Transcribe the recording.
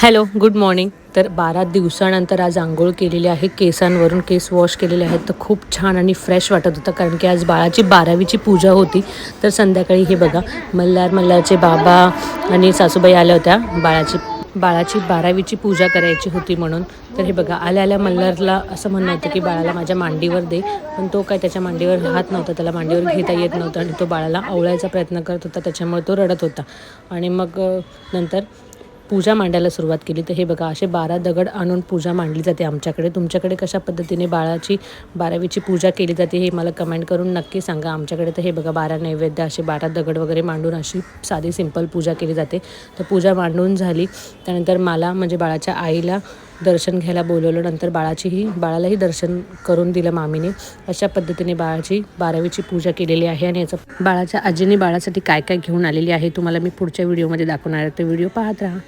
Hello, good morning. तर 12 दिवसानंतर आज अंघोळ केलेली आहे. केसांवरून केस वॉश केलेले आहेत. तर खूप छान आणि फ्रेश वाटत होतं, कारण की आज बाळाची 12वीची पूजा होती. तर संध्याकाळी हे बघा, मल्हारचे बाबा आणि सासूबाई आल्या होत्या बाळाची 12वीची पूजा करायची होती म्हणून. तर हे बघा, आल्या मल्हारला असं म्हणणं होतं की बाळाला माझ्या मांडीवर दे, पण तो काय त्याच्या मांडीवर राहत नव्हता, त्याला मांडीवर घेता येत नव्हतं आणि तो बाळाला आवळायचा प्रयत्न करत होता, त्याच्यामुळे तो रडत होता. आणि मग नंतर पूजा मांडायला सुरुवात केली. तर हे बघा, असे 12 दगड आणून पूजा मांडली जाते आमच्याकडे. तुमच्याकडे कशा पद्धतीने बाळाची 12वीची पूजा केली जाते हे मला कमेंट करून नक्की सांगा. आमच्याकडे तर हे बघा, 12 नैवेद्य, असे 12 दगड वगैरे मांडून अशी साधी सिंपल पूजा केली जाते. तर पूजा मांडून झाली त्यानंतर मला म्हणजे बाळाच्या आईला दर्शन घ्यायला बोलवलं. नंतर बाळालाही दर्शन करून दिलं मामीने. अशा पद्धतीने बाळाची 12वीची पूजा केलेली आहे. आणि याचं बाळाच्या आजीने बाळासाठी काय काय घेऊन आलेली आहे तुम्हाला मी पुढच्या व्हिडिओमध्ये दाखवणार आहे. तर व्हिडिओ पाहत राहा.